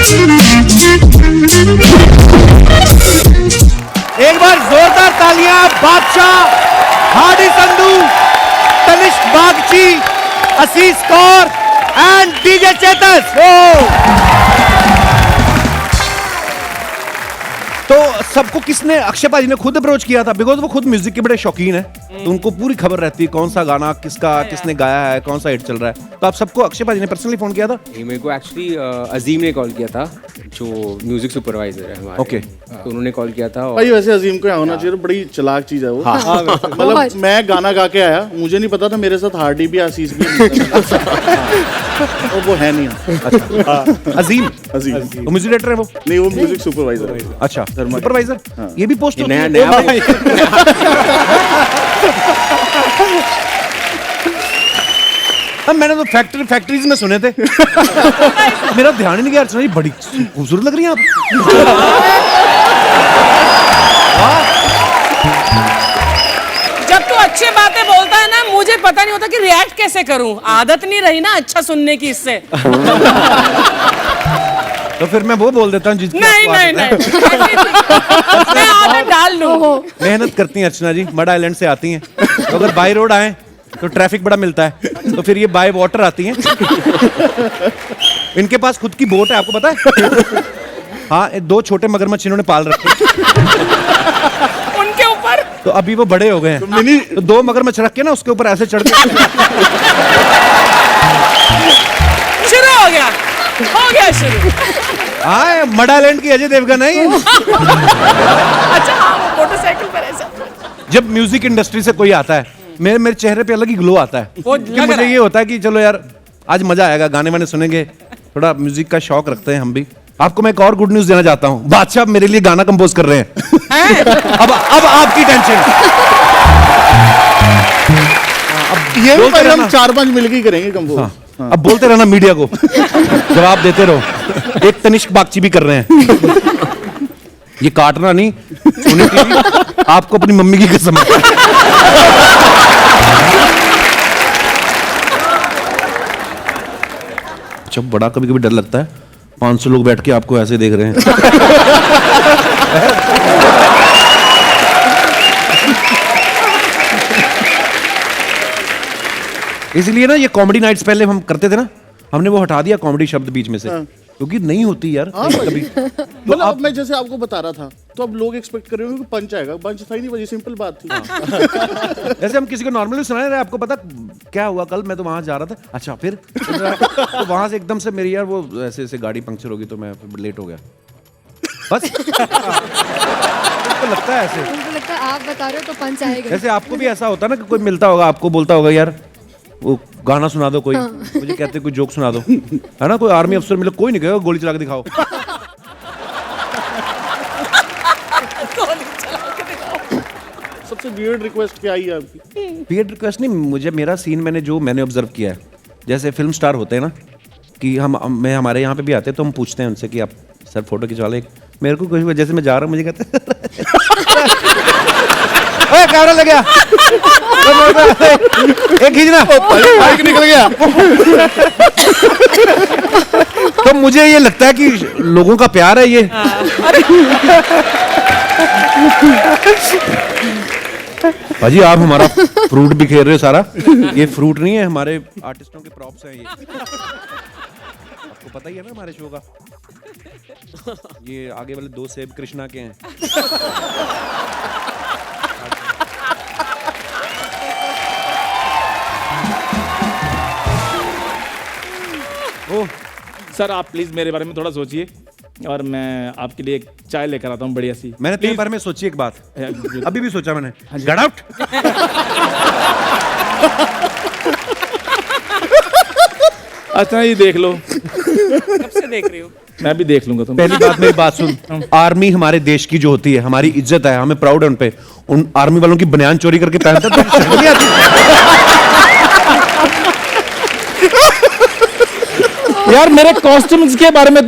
एक बार जोरदार तालियां बादशाह, हार्डी संधू, तनिष्क बागची, आशीष कौर एंड डीजे चेतस। तो सबको किसने, अक्षय पाजी ने खुद अप्रोच किया था, बिकॉज वो खुद म्यूजिक के बड़े शौकीन है, तो उनको पूरी खबर रहती है कौन सा गाना किसका किसने गाया है, कौन सा हिट चल रहा है। तो आप सबको अक्षय पाजी ने पर्सनली फोन किया था? मेरे को एक्चुअली अजीम ने कॉल किया था, जो म्यूजिक सुपरवाइजर है हमारे। ओके। तो उन्होंने कॉल किया था। भाई वैसे अजीम को होना चाहिए, बड़ी चालाक चीज है वो। हाँ। मतलब मैं गाना गा के आया, मुझे नहीं पता था मेरे साथ हार्डी भी आशीष भी और वो है नहीं। अच्छा। अजीम अजीम म्यूजिक डायरेक्टर है वो? नहीं, वो म्यूजिक सुपरवाइजर है। अच्छा, सुपरवाइजर। ये भी पोस्ट नया नया मैंने तो फैक्ट्रीज में सुने थे। मेरा ध्यान ही नहीं गया। अर्चना जी बड़ी खूबसूरत लग रही हैं आप। जब तू अच्छी बातें बोलता है ना, मुझे पता नहीं होता कि रिएक्ट कैसे करूं। आदत नहीं रही ना अच्छा सुनने की इससे। तो फिर मैं वो बोल देता हूँ जिसकी नहीं आपको नहीं आदत है। नहीं, मैं आदत डाल लूं। मेहनत करती हैं अर्चना जी, मड आइलैंड से आती हैं, तो अगर बाई रोड आए तो ट्रैफिक बड़ा मिलता है, तो फिर ये बाय वाटर आती हैं। इनके पास खुद की बोट है, आपको पता है? हाँ, दो छोटे मगरमच्छ इन्होंने पाल रखे उनके ऊपर। तो अभी वो बड़े हो गए हैं, तो दो मगरमच्छ रख के ना उसके ऊपर ऐसे चढ़ के शुरू हो गया शुरू। हाँ, मड आइलैंड की अजय देवगन है ये। अच्छा हाँ, वो मोटरसाइकिल पर ऐसा। जब म्यूजिक इंडस्ट्री से कोई आता है, मेरे चेहरे पे अलग ही ग्लो आता है वो कि लग मुझे रहा है। ये होता है कि चलो यार आज मजा आएगा, गाने वाने सुनेंगे, थोड़ा म्यूजिक का शौक रखते हैं हम भी। आपको मैं एक और गुड न्यूज देना चाहता हूँ, बादशाह मेरे लिए गाना कंपोज कर रहे हैं। अब आपकी टेंशन। ये भी बोलते पहले हम रहना। 4-5 मिलके ही करेंगे कंपोज। हाँ। अब बोलते रहना मीडिया को, जवाब देते रहो। एक तनिष्क बागची भी कर रहे हैं। ये काटना नहीं, सुनीति जी, आपको अपनी मम्मी की कसम है। अच्छा, बड़ा कभी कभी डर लगता है, 500 लोग बैठ के आपको ऐसे देख रहे हैं। इसलिए ना ये कॉमेडी नाइट्स पहले हम करते थे ना, हमने वो हटा दिया कॉमेडी शब्द बीच में से, क्योंकि नहीं होती यार कभी। मतलब अब मैं जैसे आपको बता रहा था, तो अब लोग एक्सपेक्ट कर रहे हो कि पंच आएगा, पंच था ही नहीं, वही सिंपल बात थी। जैसे हम किसी को नॉर्मली सुना रहे, आपको पता क्या हुआ कल, मैं तो वहां जा रहा था, अच्छा फिर तो वहां से एकदम से मेरी यार वो ऐसे ऐसे गाड़ी पंक्चर होगी, तो मैं फिर लेट हो गया बस। तो लगता है ऐसे, उनको लगता है आप बता रहे हो तो पंच आएगा। जैसे आपको भी ऐसा होता है ना कि कोई मिलता होगा आपको, बोलता होगा यार वो गाना सुना दो कोई, मुझे कहते कोई जोक सुना दो, है ना? कोई आर्मी अफसर मिले, कोई नहीं कहेगा गोली चला के दिखाओ। सबसे वियर्ड रिक्वेस्ट क्या आई है आपकी? वियर्ड रिक्वेस्ट नहीं, मुझे मेरा सीन मैंने ऑब्जर्व किया है, जैसे फिल्म स्टार होते हैं ना, कि मैं हमारे यहाँ पे भी आते हैं, तो हम पूछते हैं उनसे कि आप सर फोटो खिंचवा ले। मेरे को कुछ जैसे मैं जा रहा हूँ, मुझे कहते ओए कैमरा लग गया, एक खींचना, बाइक निकल गया। तो मुझे ये लगता है कि लोगों का प्यार है ये। भाजी आप हमारा फ्रूट भी खेल रहे हो सारा, ये फ्रूट नहीं है, हमारे आर्टिस्टों के प्रॉप्स हैं ये। आपको पता ही है ना हमारे शो का, ये आगे वाले 2 सेब कृष्णा के हैं। ओह सर, आप प्लीज मेरे बारे में थोड़ा सोचिए, और मैं आपके लिए एक चाय लेकर आता हूँ बढ़िया सी। मैंने तेरे बारे में सोची एक बात, अभी भी सोचा मैंने, गेट आउट। अच्छा ये देख लो। कब से देख रही हूँ? मैं भी देख लूंगा तुम। पहली बात मेरी बात सुन, आर्मी हमारे देश की जो होती है, हमारी इज्जत है, हमें प्राउड है उन पे। उन आर्मी वालों की बनियान चोरी करके पहनते हैं तो शर्म नहीं आती? यार मेरे कॉस्ट्यूम्स के बारे में तुम